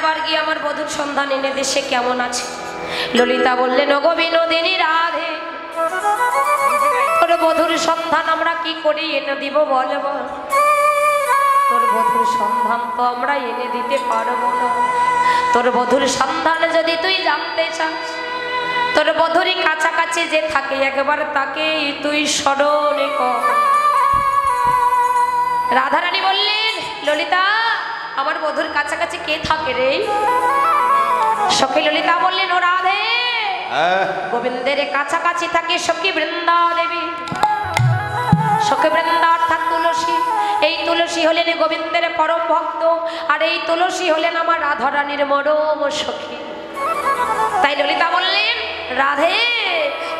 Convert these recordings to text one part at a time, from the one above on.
একবার গিয়ে আমার বধূর সন্ধান এনে দেশে কেমন আছে। ললিতা বললেন, ওগো বিনোদিনী রাধে, তোর বধূর সন্ধান আমরা কি করে এনে দিব বলে বল। তোর বধূর সন্ধান তো আমরা এনে দিতে পারবো না। তোর বধূর সন্ধান যদি তুই জানতে চাস, তোর বধূরই কাছাকাছি যে থাকে একবার তাকে তুই স্মরণে কর। রাধারানী বললেন, ললিতা আমার বধূর কাছাকাছি কে থাকে রে? সখী ললিতা বললেন, ও রাধে, গোবিন্দের কাছাকাছি থাকে সখী বৃন্দা দেবী। সখী বৃন্দা অর্থাৎ তুলসী। এই তুলসী হলেন গোবিন্দের পরম ভক্ত, আর এই তুলসী হলেন আমার রাধারানীর মরম সখী। তাই ললিতা বললেন, রাধে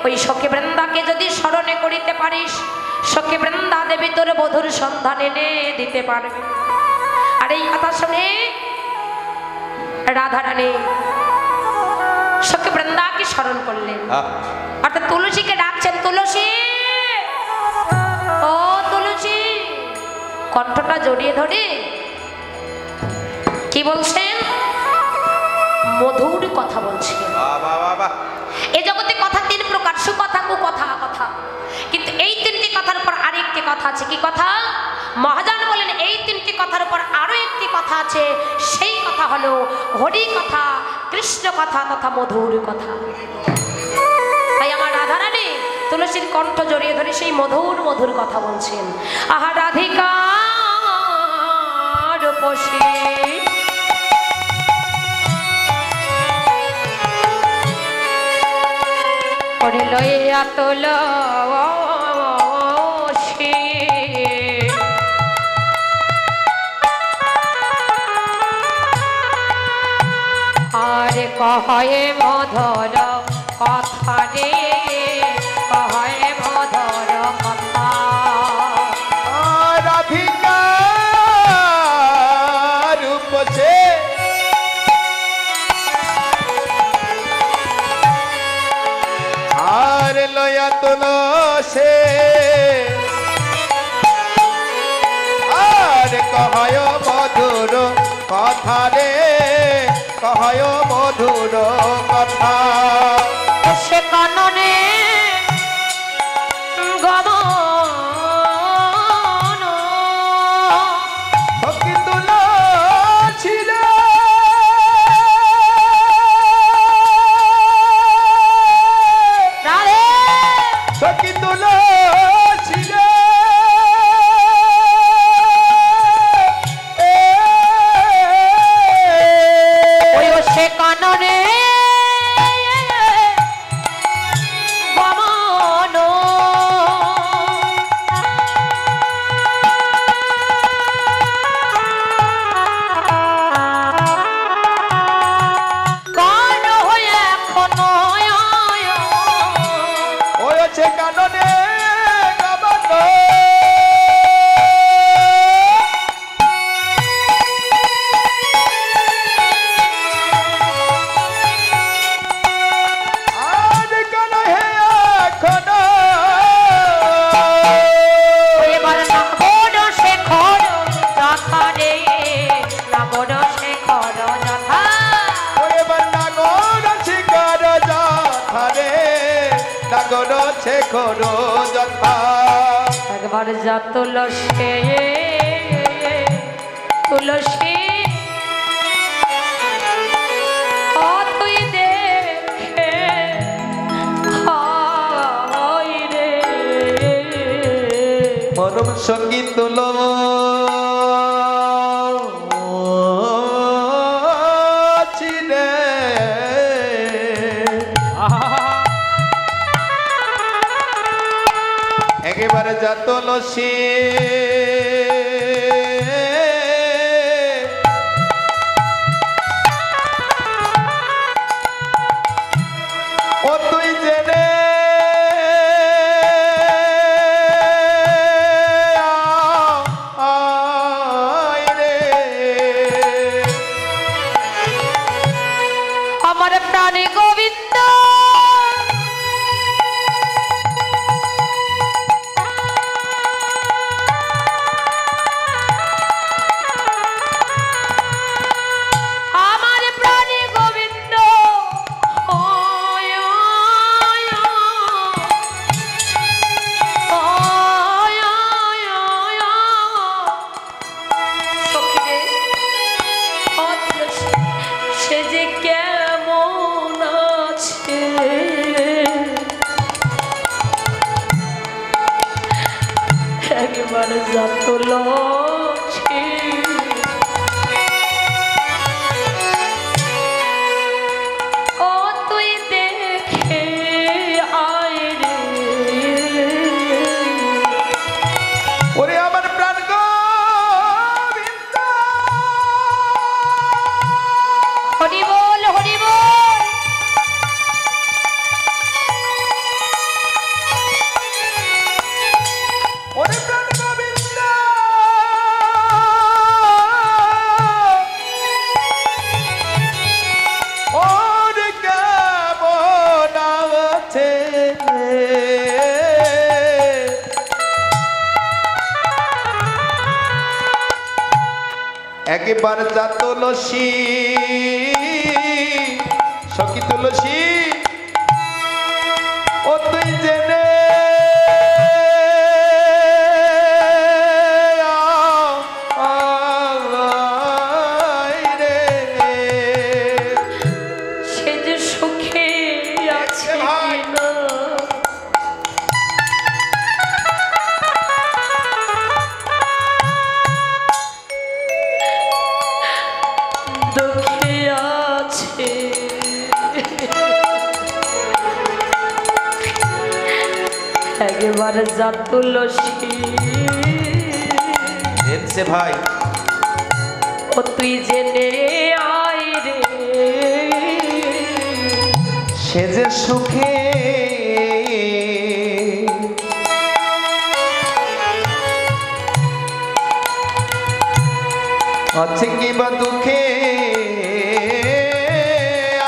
ওই সখী বৃন্দাকে যদি স্মরণে করিতে পারিস, সখী বৃন্দা দেবী তোর বধূর সন্ধান এনে দিতে পারবে। আর এই কথা শুনে রাধারানী সখী বৃন্দাকে স্মরণ করলেন, অর্থাৎ তুলসীকে ডাকছেন, তুলসী ও তুলসী। কণ্ঠটা জড়িয়ে ধরে কি বলছেন? মধুর কথা বলছেন। এই জগতে কথা তিন প্রকার, সুকথা, কুকথা, কথা। কিন্তু এই তিনটি কথার উপর আরেকটি কথা আছে। কি কথা? মহাজন বলেন এই তিনটি কথার উপর আরো একটি কথা আছে। সেই কথা হলো হরি কথা, কৃষ্ণ কথা তথা মধুর কথা। তাই আমার রাধারানী তুলসীর কণ্ঠ জড়িয়ে ধরে সেই মধুর মধুর কথা বলছেন। আহা রাধিকার রূপসী ওরে লইয়া তুলসী, আর কহে মধুর কথা রে, কহে মধুর কথা। রাধিকা রূপসে আর লয়া তুলসে, আর কহয় মধুর কথা রে, কহয় মধুর কথা। সে কাননে গমন সখী তুলসী রে, রাধে সখী তুলসী রে, ওই সে কাননে গমন কান হয়ে এখনো ওই হচ্ছে কাননে গমন। আর কান হে এখনো এবার নাগর শেখর যথা রে, নাগর শেখর যথা। ওরে নাগর শিকার যথা রে, নাগর শেখর যথা। একবার যা তুলসী, তুলসী ও তুই দেখে হায় রে। মরম সঙ্গীত তুলসী রে, একেবারে যা তুলসী ও তুই জেনে আয় রে, আমার প্রাণে গোবিন্দ যত লছি ও তুই দেখে আয় রে ওরে আমার প্রাণ গোবিন্দ হরি বল হরি বল ওরে প্রাণ গোবিন্দ ওরে কেমন আছে একবার যা তুলসী সখী তুলসী ও তুই জেনে আয় রে সে যে সুখে আছে ভাই। কিনা দুঃখে আছে একবার যা তুলসী এসে ভাই ও তুই জেনে আয় রে সে যে সুখে আছে কি বা দুঃখে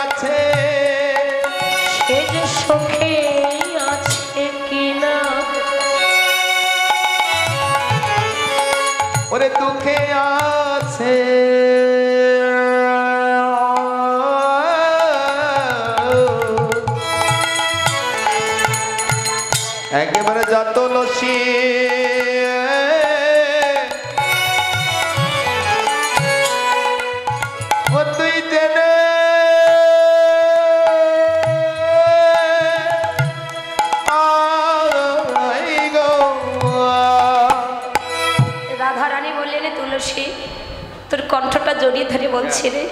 আছে সে যে সুখে আছে কিনা ওরে দুঃখে আছে একেবারে যা তুলসী ও তুই জেনে আয় গো রাধা রানী বললেন তুলসী তোর কণ্ঠটা জড়িয়ে ধরে বলছি রে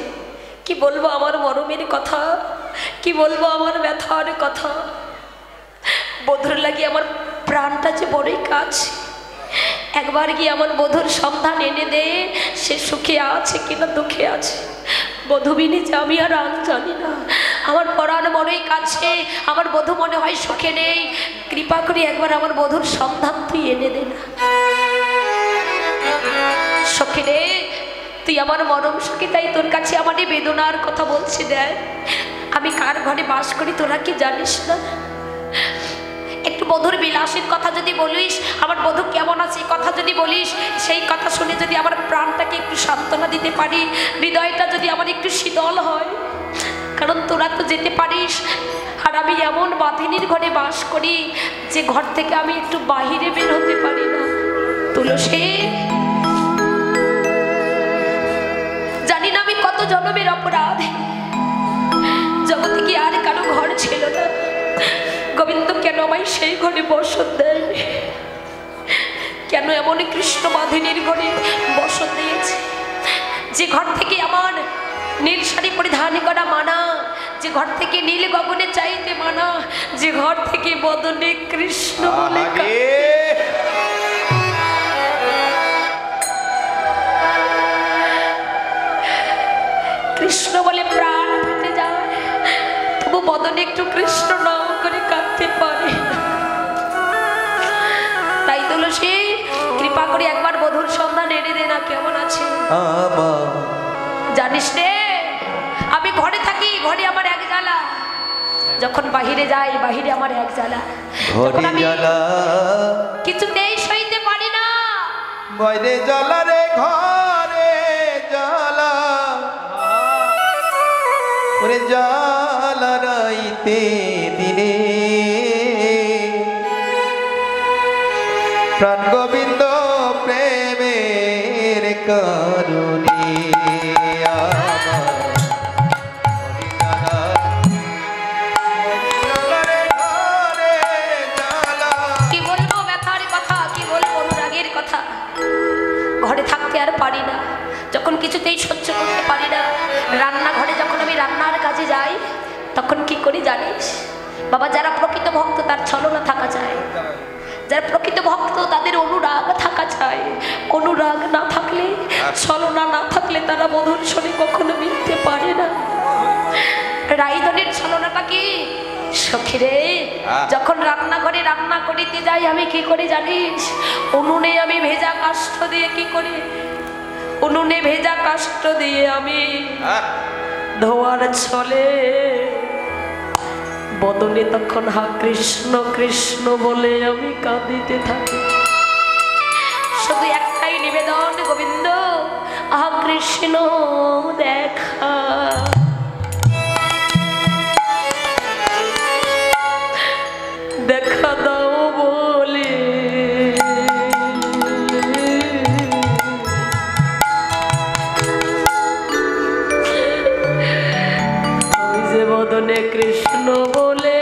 কি বলবো আমার মরমের কথা কি বলবো আমার ব্যথার কথা বধুর লাগি আমার প্রাণটা যে বড়ই কাজ একবার গিয়ে আমার বধুর সন্ধান এনে দে সে সুখে আছে কিনা দুঃখে আছে বধুবিনী যে আমি আর জানি না আমার পরাণ বড়ই কাছে আমার বধূ মনে হয় সুখে নেই কৃপা করে একবার আমার বধুর সন্ধান তুই এনে দে না সখী রে তুই আমার মরম সখী তাই তোর কাছে আমার এই বেদনার কথা বলছি দেখ আমি কার ঘরে বাস করি তোরা কি জানিস না একটু বধুর বিলাসের কথা যদি বলিস আমার বধূ কেমন আছে এই কথা যদি বলিস সেই কথা শুনে যদি আমার প্রাণটাকে একটু সান্ত্বনা দিতে পারি হৃদয়টা যদি আমার একটু শীতল হয় কারণ তোরা তো যেতে পারিস আর আমি এমন বাঁধিনীর ঘরে বাস করি যে ঘর থেকে আমি একটু বাহিরে বের হতে পারি না তুলসী জানি না আমি কত জন্মের অপরাধ জগতে কি আর কারো ঘর ছিল না গোবিন্দ কেন আমায় সেই ঘরে বসত দেয় কেন এমন কৃষ্ণ বাঁধিনীর ঘরে বসত দিয়েছে যে ঘর থেকে আমার নীল শাড়ি পরিধান করা মানা যে ঘর থেকে নীল গগনে চাইতে মানা যে ঘর থেকে বদনে কৃষ্ণ বলে কৃষ্ণ বলে প্রাণ ফেটে যায় তবু বদনে একটু কৃষ্ণ নাম করে কাঁদতে পারে তাই তুলসী কৃপা করে একবার বধুর সন্ধান এনে দে না কেমন আছে জানিস রে আমি ঘরে থাকি ঘরে আমার এক জ্বালা যখন বাহিরে যাই বাহিরে আমার এক জ্বালা যখন আমি কিছুতেই সইতে পারি না বাইরে জ্বালা রে ঘরে জ্বালা ওরে জ্বালা রাইতে দিনে প্রাণ গোবিন্দ প্রেমের কারণে কি বলবো ব্যথার কথা কি বলবো অনুরাগের কথা আর পারি না, যখন কিছুতেই সহ্য করতে পারি না, রান্নাঘরে যখন আমি রান্নার কাজে যাই তখন কি করি জানিস বাবা? যারা প্রকৃত ভক্ত তার ছলনা থাকা চাই, যারা প্রকৃত ভক্ত তাদের অনুরাগ থাকা চাই। অনুরাগ না থাকলে, ছলনা না থাকলে তারা মধুর শরী কখনো মিলতে পারে না। রাইধনের ছলনাটা কি সখী রে? যখন রান্নাঘরে রান্না করিতে যাই আমি কি করি জানিস? উনুনে আমি ভেজা কাষ্ঠ দিয়ে কি করি? উনুনে ভেজা কাষ্ঠ দিয়ে আমি ধোয়ার ছলে বদনে তখন হা কৃষ্ণ কৃষ্ণ বলে আমি কাঁদিতে থাকি। শুধু একটাই নিবেদন গোবিন্দ, আহা কৃষ্ণ দেখা, দেখা দাও বলে। ওই যে বদনে কৃষ্ণ বলে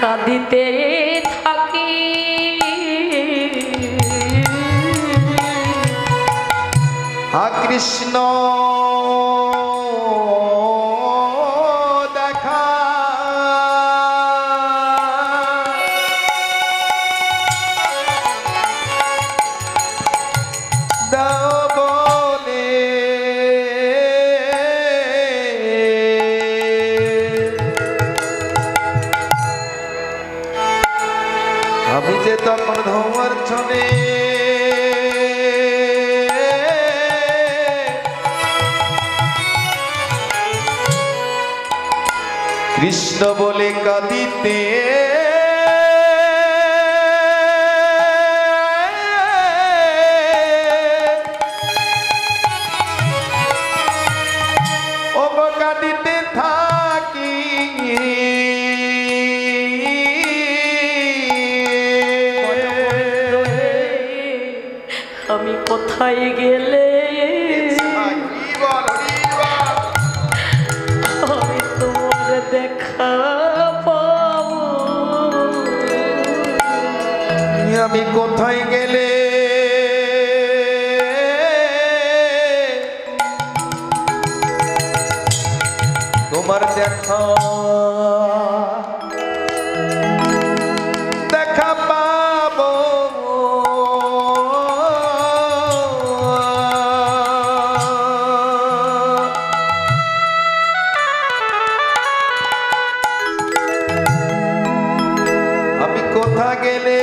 কাঁদিতে থাকি। হা কৃষ্ণ দেখা, দাও বলে আমি যে তখন ধোঁয়ার ছলে কৃষ্ণ বলে কাঁদিতে ও কাঁদিতে থাকি। আমি কোথায় গেলে আমি তোমার দেখা পাবো? আমি কোথায় গেলে তোমার দেখা দেখা পাবো? আমি কোথা গেলে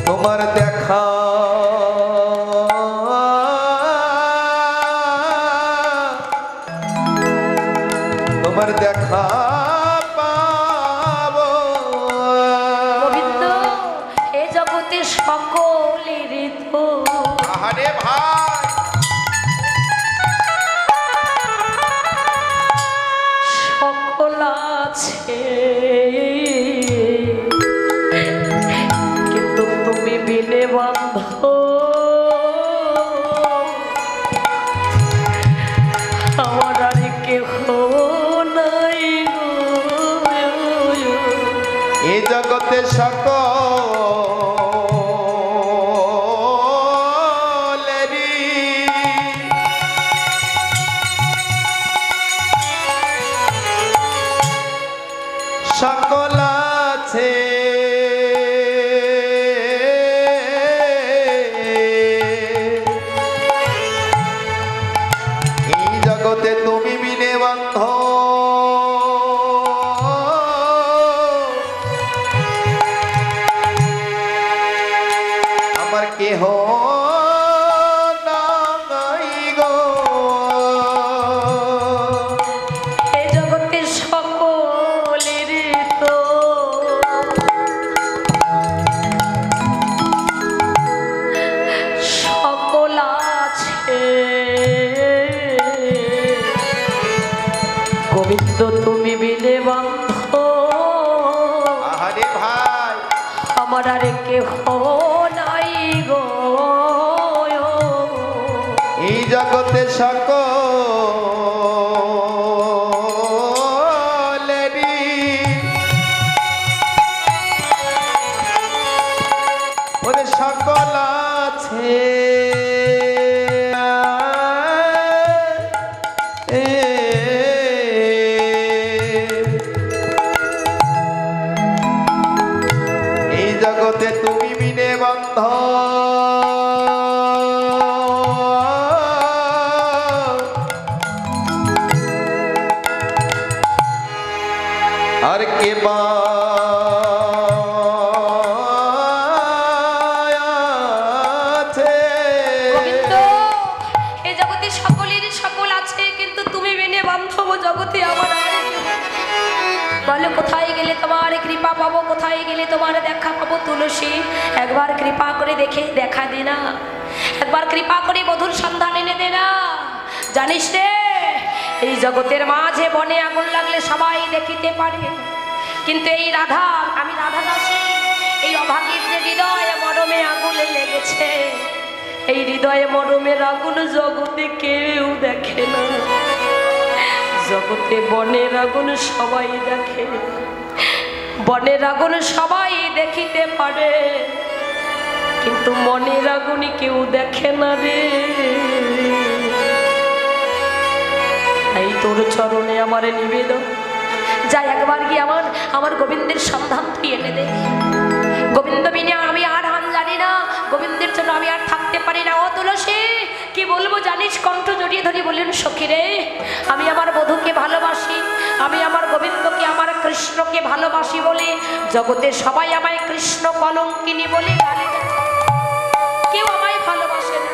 তোমার দেখা তোমার দেখা পাবো? গোবিন্দ, এ জগতে সকলের তো আহারে ভাই, সকল আছে, কিন্তু তুমি বিনে বান্ধ আমার আর কেহ নাই গো। এ জগতে সকলেরই সকল আছে, এই জগতে তুমি বিনে বান্ধ আমার কেহ নাই গো। এ জগতে সকলের তো সকল আছে, গোবিন্দ তুমি বিনে বান্ধ আহারে ভাই, আমার আর কেহ নাই গো। এই জগতে সকলেরই ওরে সকল আছে এই জগতে তুমি বিনে বন্ধ আর কে আছে গোবিন্দ এই জগতে সকলেরই সকল আছে কিন্তু তুমি বিনে বান্ধব জগতে আমার বলো কোথায় গেলে তোমার কৃপা পাবো কোথায় গেলে তোমার দেখা পাবো তুলসী একবার কৃপা করে দেখা দে না একবার কৃপা করে বধুর সন্ধান এনে দে না জানিস রে এই জগতের মাঝে বনে আগুন লাগলে সবাই দেখিতে পারে কিন্তু এই রাধা আমি রাধা দাসী এই অভাগীর যে হৃদয়ে মরমে আগুনে লেগেছে এই হৃদয়ে মরমের আগুন জগতে কেউ দেখে না জগতে বনের আগুন সবাই দেখে বনের আগুন সবাই দেখিতে পারে কিন্তু মনের আগুন কেউ দেখে না রে এই তোর চরণে আমার নিবেদন যাই একবার গিয়ে আমার গোবিন্দের সন্ধান তুই এনে দে গোবিন্দ বিনা আমি আর হান জানি না গোবিন্দের জন্য আমি আর থাকতে পারি না ও তুলসী কি বলবো জানিস কণ্ঠ জড়িয়ে ধরে বললেন সখী রে আমি আমার বধূকে ভালোবাসি আমি আমার গোবিন্দকে আমার কৃষ্ণকে ভালোবাসি বলে জগতে সবাই আমায় কৃষ্ণ কলঙ্কিনী বলে গালি দেয় কেউ আমায় ভালোবাসে না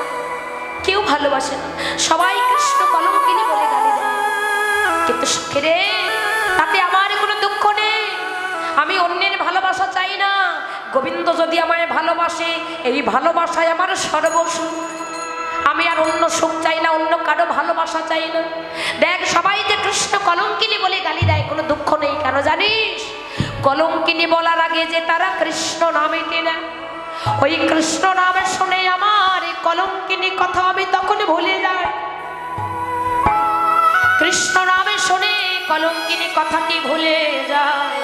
কেউ ভালোবাসে না সবাই কৃষ্ণ কলঙ্কিনী বলে গালি দেয় কিন্তু সখী রে তাতে আমার কোনো দুঃখ নেই আমি অন্যের ভালোবাসা চাই না গোবিন্দ যদি আমায় ভালোবাসে এই ভালোবাসায় আমার সর্বসুখ আমি আর অন্য সুখ চাই না অন্য কারো ভালোবাসা চাই না দেখ সবাই যে কৃষ্ণ কলঙ্কিনী বলে গালি দেয় কোনো দুঃখ নেই কেন জানিস কলঙ্কিনী বলার আগে যে তারা কৃষ্ণ নামে কেনা ওই কৃষ্ণ নামে শুনে আমার এই কলঙ্কিনী কথা আমি তখন ভুলে যাই কৃষ্ণ নামে শুনে কলঙ্কিনী কথাটি ভুলে যায়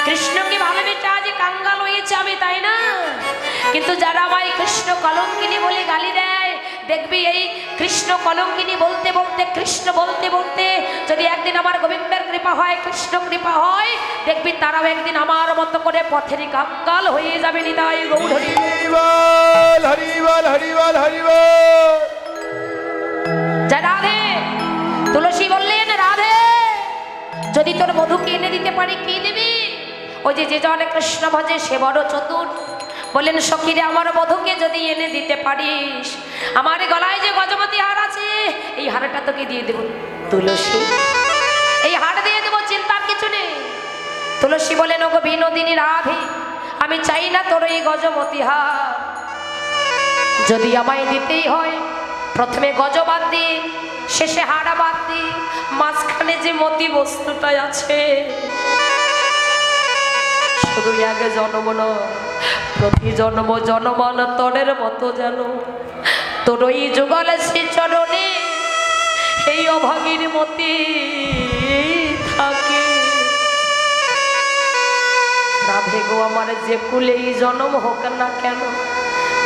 কৃষ্ণকে ভালোবেসে আজ কাঙ্গাল হয়েছে আমি তাই না কিন্তু যারা আমায় কৃষ্ণ কলঙ্কিনী বলে গালি দেয় দেখবি এই কৃষ্ণ কলঙ্কিনী বলতে বলতে কৃষ্ণ বলতে বলতে যদি একদিন আমার গোবিন্দের কৃপা হয় কৃষ্ণ কৃপা হয় দেখবি তারাও একদিন আমার মতো করে পথের কাঙ্গাল হয়ে যাবে নিতাই গৌর হরিবল হরিবল হরিবল হরিবল জয় রাধে তুলসী বললেন রাধে যদি তোর বধূকে এনে দিতে পারি কি দিবি ওই যে জনে কৃষ্ণ ভজে সে বড় চতুর বললেন সখীরে আমার বধূকে যদি এনে দিতে পারিস আমার গলায় যে গজমতি হার আছে এই হারটা তোকে দিয়ে দেব তুলসী এই হার দিয়ে দেবো চিন্তার কিছু নেই তুলসী বলেন ওগো বিনোদিনী রাধে আমি চাই না তোর এই গজমতি হার যদি আমায় দিতেই হয় প্রথমে গজ বাদ দিয়ে শেষে হাড়া বাদ দিয়ে মাঝখানে যে মতি বস্তুটা আছে শুধু আগে জন্ম নয় প্রতি জন্ম জন্মান্তরের মতো যেন তোর ওই যুগল শ্রী চরণে এই অভাগীর মতি থাকে রাধে গো আমার যে কুলেই জন্ম হোক না কেন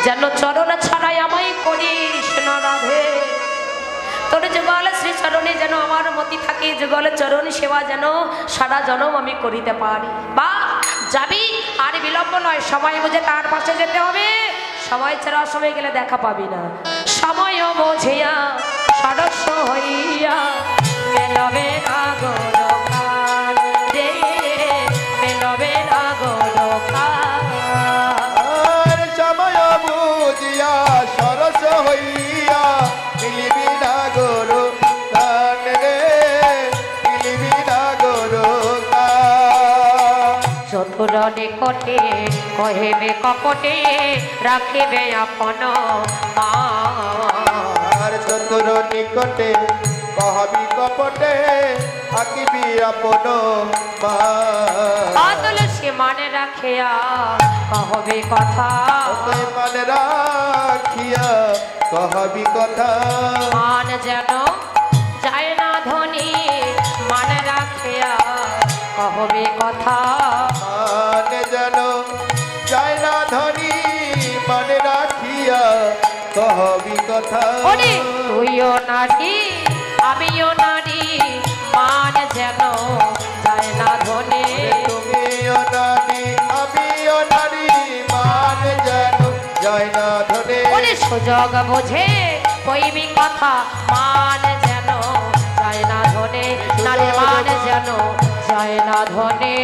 যেন চরণ ছাড়াই আমায় করিস না রাধে তোর যুগল শ্রী চরণে যেন আমার মতি থাকে যুগল চরণ সেবা যেন সারা জনম আমি করিতে পারি বা যাবি আর বিলম্ব নয় সময় বুঝে তার পাশে যেতে হবে সময় ছাড়া অসময় গেলে দেখা পাবি না সময় বোঝিয়া সদস্য হইয়া মেলবে না গো দোকান রে মেলবে না গো দোকান সময় বুঝিয়া সরস হইয়া মিলিবি না গরু কান রে মিলিবি না গরু চতুর নিকটে কহেবে কপটে রাখিবে আপন আর চতুর নিকটে কহবি কপটে আঁকিবি আপন তুলসী মানে রাখিয়া কহবে কথা মানে রাখিয়া কহবি কথা মান যেন যায় না ধনী মানে রাখিয়া কহবে কথা মানে যেন যায় না ধনী মানে রাখিয়া কহবি কথা ওরে তুইও নারী আমিও নারী মান যেন যায় না ধনী তুমিও নারী আমিও নারী মান যেন যায় না ধনী ওরে সুযোগ বুঝে কইবি কথা মান যেন যায় না ধনে নারে মান যেন যায় না ধনে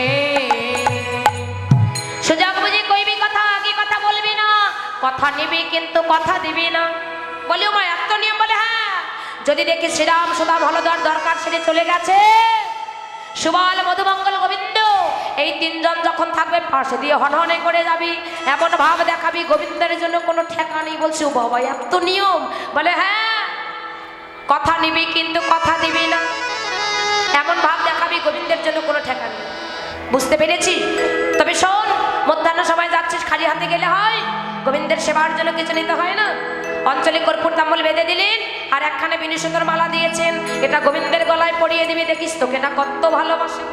সুযোগ বুঝে কইবি কথা কি কথা বলবি না কথা নিবি কিন্তু কথা দিবি না বলি ও মা এত নিয়ম বলে হ্যাঁ যদি দেখি শ্রীরাম সুধা ভালো দরকার সেরে চলে গেছে সুবল মধুমঙ্গল গোবিন্দ এই তিনজন যখন থাকবে পাশে দিয়ে হনহনে করে যাবি এমন ভাব দেখাবি গোবিন্দের জন্য কোনো ঠেকা নেই বলছি ও বাবা এত নিয়ম বলে হ্যাঁ কথা নিবি কিন্তু কথা দিবি না এমন ভাব দেখাবি গোবিন্দের জন্য কোনো ঠেকা নেই বুঝতে পেরেছি তবে শোন মধ্যাহ্ন সময় যাচ্ছিস খালি হাতে গেলে হয় গোবিন্দের সেবার জন্য কিছু নিতে হয় না অঞ্চলে কর্পূর তাম্বুল বেঁধে দিলেন আর একখানে বিনি সুন্দর মালা দিয়েছেন এটা গোবিন্দের গলায় পরিয়ে দিবি দেখিস তোকে না কত ভালোবাসে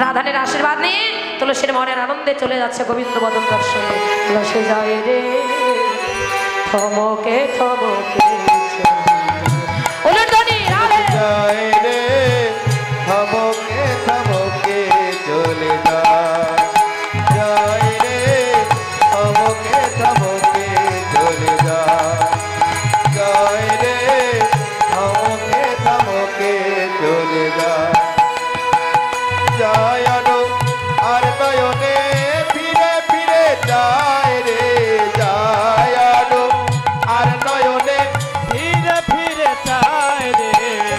রাধানের আশীর্বাদ নিয়ে তুলসীর মনের আনন্দে চলে যাচ্ছে গোবিন্দ বদন দর্শনে তুলসী যায় রে থমকে থমকে উলুধ্বনি রাধে যায় রে থমকে থমকে চলে যায় রে থমকে থমকে চলে যায় রে থমকে থমকে চলে যায় আর নয়নে ফিরে ফিরে যায় রে যায় আর নয়নে ফিরে ফিরে চায় রে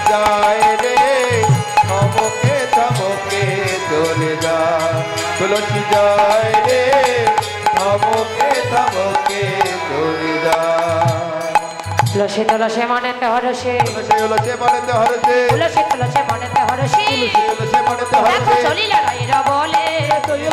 যায় রে থমকে থমকে চলে যায় তুলসী যায় রে থমকে থমকে চলে যায় তুলসী তুলসী মনেতে হরসে তুলসী তুলসী মনেতে হরসে তুলসী তুলসী মনেতে হরসে তুলসী মনেতে দেখো হরসে চলিল রাইরা বলে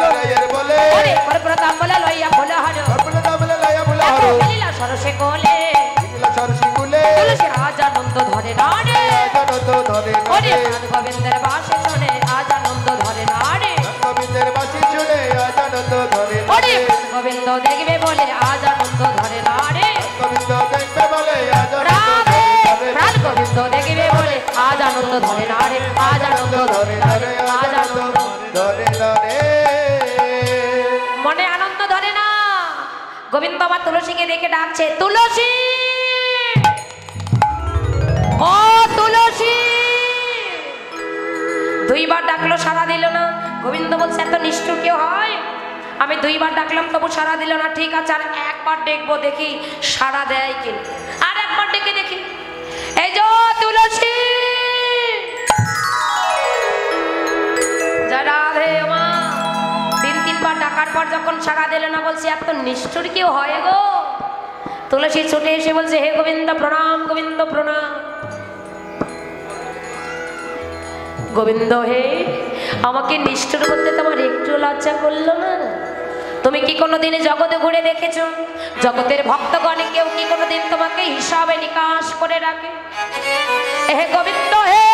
লড়াইয়ের বলে ওরে কর্পূর তাম্বুল লইয়া ফুল হর কর্পূর তাম্বুল লইয়া ফুল দেখো হর ফেলিলা সরসে কোলে দিলা সরসী কুলে তুলসী আজ আনন্দ ধরে না রে আনন্দ ধরে ওরে প্রাণ গোবিন্দের বাসে শুনে আজ আনন্দ ধরে না রে গোবিন্দের বাসি শুনে আজ আনন্দ ধরে ওরে প্রাণ গোবিন্দ দেখবে বলে আজ আনন্দ ধরে না রে গোবিন্দ দেখবে বলে আজ রাধে প্রাণ গোবিন্দ দেখবে বলে আজ আনন্দ ধরে না রে আজ আনন্দ ধরে না রে আজ আনন্দ ধরে ধরে মনে আনন্দ ধরে না গোবিন্দ আবার তুলসীকে দেখে ডাকছে তুলসী ও তুলসী দুইবার ডাকলো সাড়া দিল না গোবিন্দ বলছে এত নিষ্ঠুর কেউ হয় আমি দুইবার ডাকলাম তবু সাড়া দিল না ঠিক আছে আর একবার দেখবো দেখি সাড়া দেয় কিনা আর একবার ডেকে দেখি এই যে তুলসী জয় রাধে মা তিনবার ডাকার পর যখন সাড়া দিল না বলছে এত নিষ্ঠুর কেউ হয় গো তুলসী ছুটে এসে বলছে হে গোবিন্দ প্রণাম গোবিন্দ প্রণাম গোবিন্দ হে আমাকে নিষ্ঠুর করতে তোমার একটু লজ্জা করলো না তুমি কি কোনোদিনে জগতে ঘুরে দেখেছো জগতের ভক্তগণে কেউ কি কোনোদিন তোমাকে হিসাবে নিকাশ করে রাখে হে গোবিন্দ হে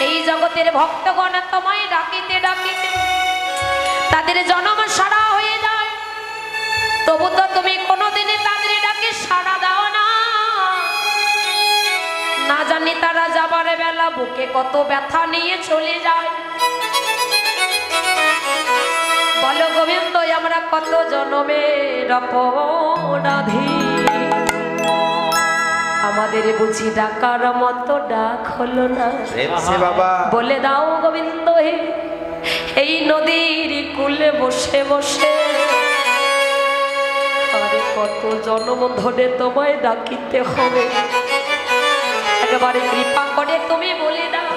এই জগতের ভক্তগণ তোমায় ডাকিতে ডাকিতে তাদের জন্ম সারা হয়ে যায় তবু তো তুমি কোনোদিনে তাদের ডাকে সাড়া দাও না না জানি তারা যাবার বেলা বুকে কত ব্যথা নিয়ে চলে যায় বলো গোবিন্দ আমরা কত জনমের অপরাধী আমাদের বুঝি ডাকার মতো ডাক হলো না বাবা বলে দাও গোবিন্দ হে এই নদীর কূলে বসে বসে আরে কত জন্ম ধরে তোমায় ডাকিতে হবে একেবারে কৃপা করে তুমি বলে দাও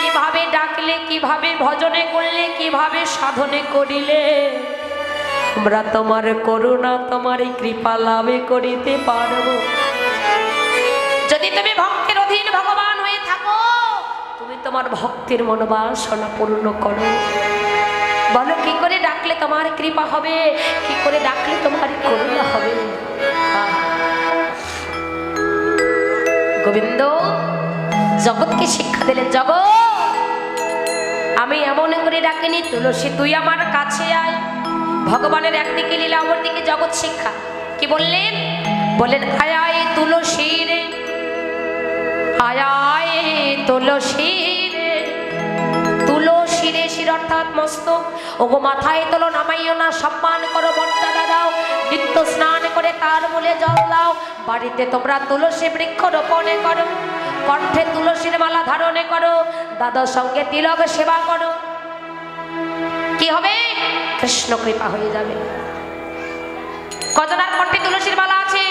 কিভাবে ডাকলে কিভাবে ভজনে করলে কিভাবে সাধনে করিলে আমরা তোমার করুণা তোমার কৃপা লাভে করিতে পারবো যদি তুমি ভক্তের অধীন ভগবান হয়ে থাকো তুমি তোমার ভক্তের মনোবাসনা পূর্ণ করো বলো কি করে ডাকলে ডাকলে তোমার কৃপা হবে, কি করে ডাকলে তোমার করুণা হবে। গোবিন্দ জগৎকে শিক্ষা দিলেন, জগৎ আমি এমন করে ডাকিনি, তুলসী তুই আমার কাছে আয়। ভগবানের একদিকে লীলা, অপরদিকে জগৎ শিক্ষা। কি বললেন? বলেন আয় আয় তুলসী রে, আয় আয় তুলসী রে। তুলসী রে শির অর্থাৎ মস্তক, ওগো মাথায় তোলো, নামাইও না, সম্মান করো, মর্যাদা দাও, নিত্য স্নান করে তার মূলে জল দাও। বাড়িতে তোমরা তুলসী বৃক্ষ রোপণে করো, কণ্ঠে তুলসীর মালা ধারণে করো, দাদার সঙ্গে তিলক সেবা করো। কি হবে? কৃষ্ণ কৃপা হয়ে যাবে। কজনার কণ্ঠে তুলসীর মালা আছে?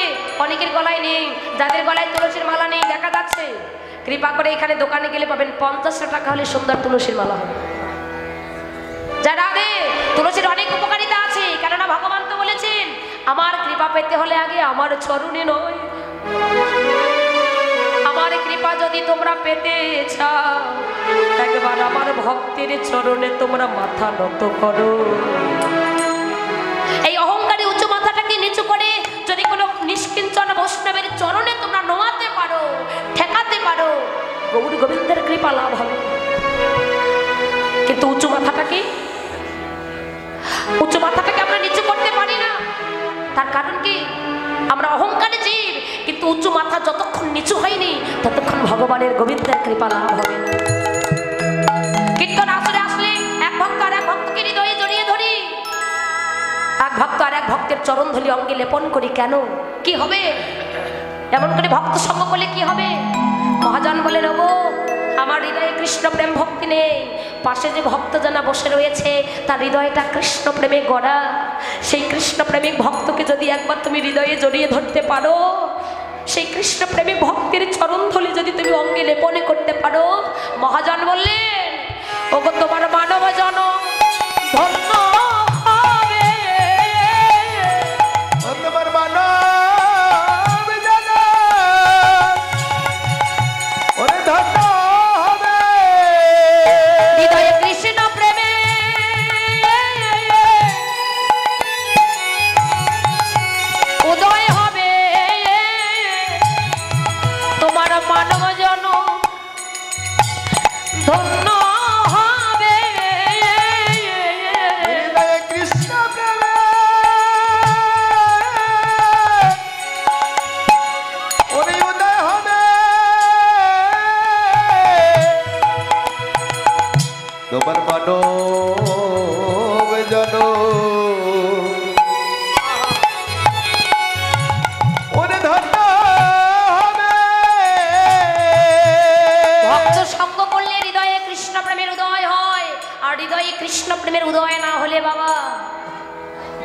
অনেকের গলায় নেই। যাদের গলায় তুলসীর মালা নেই দেখা যাচ্ছে, কৃপা করে এখানে দোকানে গেলে পাবেন 50 টাকা হলে সুন্দর তুলসীর মালা হবে। যারা তুলসীর অনেক উপকারিতা আছে, কেননা ভগবান তো বলেছেন আমার কৃপা পেতে হলে আগে আমার চরণে নয়, আমার কৃপা যদি তোমরা পেতে চাও একবার আমার ভক্তের চরণে তোমরা মাথা নত করো। এই অহংকারী উঁচু মাথাটাকে নিচু করে যদি কোনো নিষ্কিঞ্চন বৈষ্ণবের চরণে তোমরা নোয়াতে পারো, ঠেকাতে পারো, গৌর গোবিন্দের কৃপা লাভ হবে। কিন্তু উঁচু মাথাটাকে আমরা নিচু করতে পারি না। তার কারণ কি? আমরা অহংকারী জীব, কিন্তু উঁচু মাথা যতক্ষণ নিচু হয়নি ততক্ষণ ভগবানের গোবিন্দের কৃপা লাভ হবে না। কীর্তন আসরে আসলে এক ভক্ত আর এক ভক্তকে হৃদয়ে জড়িয়ে ধরি, এক ভক্ত আর এক ভক্তের চরণ ধুলি অঙ্গে লেপন করি। কেন? কি হবে? এমন করে ভক্ত সঙ্গ করলে কি হবে? মহাজন বলেন, ওগো আমার হৃদয়ে কৃষ্ণ প্রেম ভক্তি নেই, পাশে যে ভক্ত জানা বসে রয়েছে তার হৃদয়টা কৃষ্ণ প্রেমে গড়া। সেই কৃষ্ণ প্রেমিক ভক্তকে যদি একবার তুমি হৃদয়ে জড়িয়ে ধরতে পারো, সেই কৃষ্ণ প্রেমিক ভক্তের চরণ ধুলি যদি তুমি অঙ্গে লেপনে করতে পারো, মহাজন বললেন, ওগো তোমার মানব জন ধন্য হবে, তোমার মানব জন ওরে ধন্য হবে। হৃদয়ে কৃষ্ণ প্রেমে উদয় হবে, তোমার মানব জন ধন্য হবে। হৃদয়ে কৃষ্ণ প্রেমে ওরে উদয় হবে, তোমার মানব জন ওরে ধন্য হবে। ভক্ত সঙ্গ করলে হৃদয়ে কৃষ্ণ প্রেমের উদয় হয়, আর হৃদয়ে কৃষ্ণ প্রেমের উদয় না হলে বাবা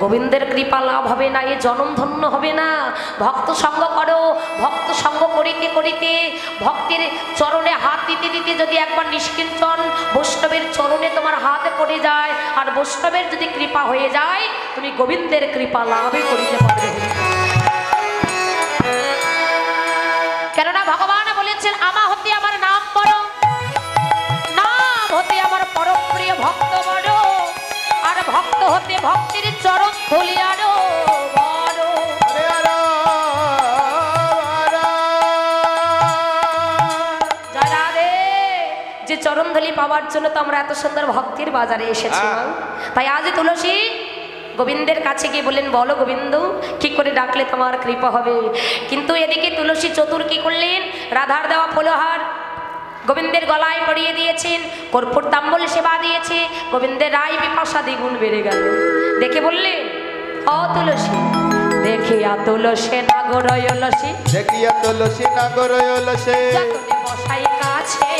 গোবিন্দের কৃপা লাভ হবে না, এ জনম ধন্য হবে না। ভক্ত সঙ্গ করো, ভক্ত সঙ্গ করিতে করিতে ভক্তের চরণে হাত দিতে দিতে যদি একবার নিষ্কিঞ্চন বৈষ্ণবের চরণে তোমার হাত পড়ে যায় আর বৈষ্ণবের যদি কৃপা হয়ে যায়, তুমি গোবিন্দের কৃপা লাভই করিতে পারবে। কেননা ভগবান বলেছেন, আমা হতে আমার নাম বড়, নাম হতে আমার পরম প্রিয় ভক্ত বড়, আর ভক্ত হতে ভক্তির চরণ ধুলি আরো বড়। আরে আরা আরা জয় রাধে। যে চরণ ধুলি পাওয়ার জন্য তো আমরা এত সুন্দর ভক্তির বাজারে এসেছি। তাই আজ তুলসী গোবিন্দের কাছে গিয়ে বললেন, বলো গোবিন্দ কি করে ডাকলে তোমার কৃপা হবে। কিন্তু এদিকে তুলসী চতুর কি করলেন? রাধার দেওয়া ফলহার গোবিন্দের গলায় পরিয়ে দিয়েছেন, কর্পূর তাম্বল সেবা দিয়েছে, গোবিন্দের রায় বিপাশা দ্বিগুণ বেড়ে গেল। দেখে বললেন, ও তুলসী দেখিয়া তুলসী নাগর অলসী, দেখিয়া তুলসী নাগর অলসে, যতনে বসাই কাছে,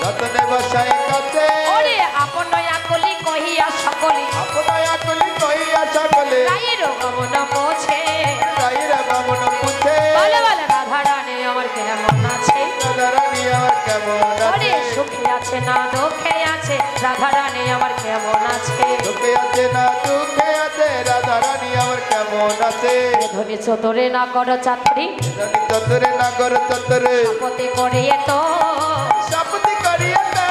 যতনে বসাই কাছে, ওরে আপন আকলি কহিয়া সকলে, আপনায় আকলি কইয়া সকলে, রায়ের গমন পৌঁছে, রাইরা বামন পুছে, বলে বলে রাধা রানী আমার কেমন আছে, রাধা রানী আমার কেমন ওরে আছে, সুখে আছে না দুঃখে আছে, রাধা রানী আমার কেমন আছে, সুখে আছে না দুঃখে আছে, রাধা রানী আমার কেমন আছে। ধরে চতরে না করো চাতুরি, রানী চতুরে নাগর চতুরে, পতে করিয়ে তো সাপতি করিয়া তে,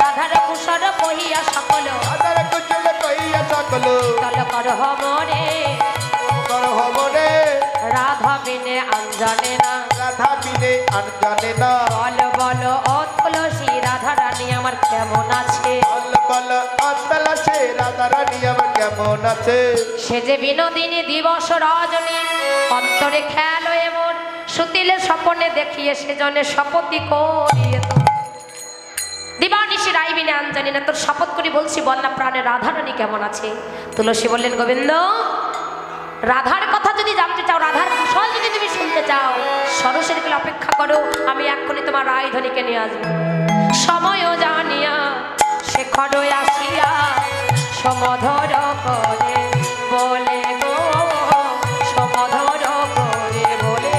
রাধার কুশল কহিয়া সকল, রাধার কুচলে কইয়া সকলে, সকল তল কর মনে করহ মনে রাধা বিনে আঞ্জনে না রাধা বিনে আর জানে না বল বল ও তুলসী রাধা রানী আমার কেমন আছে বল বল অন্তলা সে রাধা রানী আমার কেমন আছে সে যে বিনোদিনী দিবস রজনী অন্তরে খেয়াল এমন সুতিলে স্বপনে দেখিয়ে সেজনে শপথি করিয়ে তো দিবানিশি রাইবিনে আঞ্জনি না তোর শপথ করি বলছি বল না প্রাণে রাধারানী কেমন আছে তুলসী বললেন গোবিন্দ রাধার কথা যদি জানতে চাও রাধার কুশল যদি তুমি শুনতে চাও সরসের কালে অপেক্ষা করো আমি এক্ষুনি তোমার রায়ধনীকে নিয়ে আসবো সময়ও জানিয়া সে খড় আসিয়া সমধর করে বলে গো সমধর করে বলে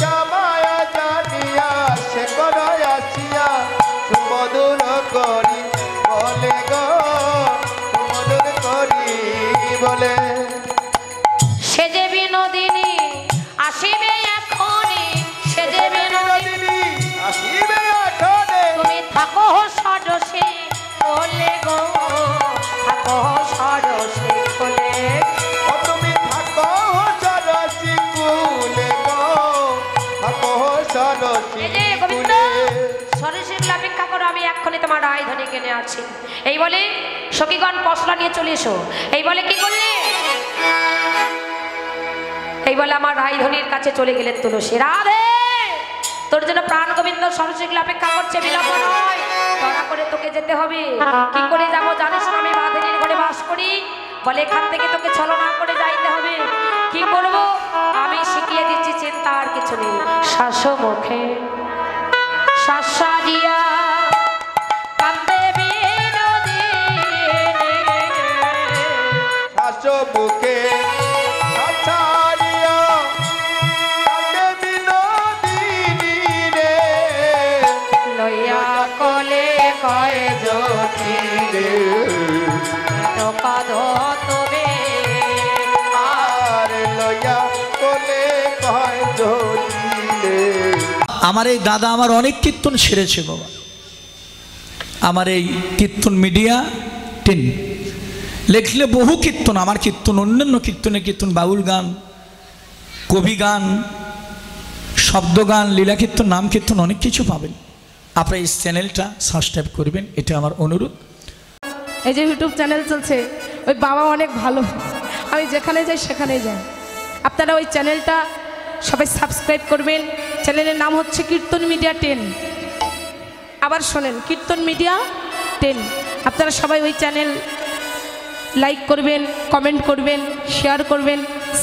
সময় জানিয়া সে করো আসিয়া সুমধুর করি বলে গো সুমধুর করি বলে সে যে বিনোদিনী আসিবে এখনই সে যে বিনোদিনী আসিবে আঠনে তুমি থাকো সরসে বলে গো থাকো সরসে বলে ও তুমি থাকো সরসি কুলে গো থাকো সরসি এই যে গোবিন্দ কুলে সরসের অপেক্ষা করো আমি এক্ষুনি তোমার রায়ধনীকে নিয়ে আসছি এই বলে সখীগণ পশলা নিয়ে চলে এসো এই বলে কি করলে এই বলে আমার রায়ধনীর কাছে চলে গেলেন তুলসী রাধে তোর জন্য প্রাণ গোবিন্দ সরস্বতীগুলো অপেক্ষা করছে বিলম্ব নয় দয়া করে তোকে যেতে হবে কি করে যাব জানিস না আমি বাঁধেনির ঘরে বাস করি বলে এখান থেকে তোকে ছলনা করে যাইতে হবে কি করব আমি শিখিয়ে দিচ্ছি চিন্তা আর কিছু নেই শ্বাস মুখে শাসারিয়া কান্দে বিনোদিনী শাস মুখে ছাড়িয়া কান্দে বিনোদিনী রে লইয়া কলে কয় জ্যোতি রে কাঁধ তবে আর লইয়া কোলে কয় জ্যোতি রে আমার এই দাদা আমার অনেক কীর্তন সেরেছে বাবা আমার এই কীর্তন মিডিয়া 10 লেখলে বহু কীর্তন আমার কীর্তন অন্যান্য কীর্তন বাউল গান কবি গান শব্দ গান লীলা কীর্তন নাম কীর্তন অনেক কিছু পাবেন আপনারা এই চ্যানেলটা সাবস্ক্রাইব করবেন এটা আমার অনুরোধ এই যে ইউটিউব চ্যানেল চলছে ওই বাবা অনেক ভালো আমি যেখানে যাই সেখানে যাই আপনারা ওই চ্যানেলটা সবাই সাবস্ক্রাইব করবেন চ্যানেলের নাম হচ্ছে কীর্তন মিডিয়া 10 আবার শোনেন কীর্তন মিডিয়া 10 আপনারা সবাই ওই চ্যানেল লাইক করবেন কমেন্ট করবেন শেয়ার করবেন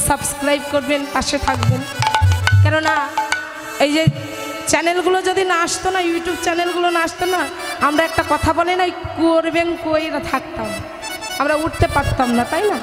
সাবস্ক্রাইব করবেন পাশে থাকবেন কেননা এই যে চ্যানেলগুলো যদি না আসতো না ইউটিউব চ্যানেলগুলো না আসতো না আমরা একটা কথা বলে না করবেন কইরা থাকতাম আমরা উঠতে পারতাম না তাই না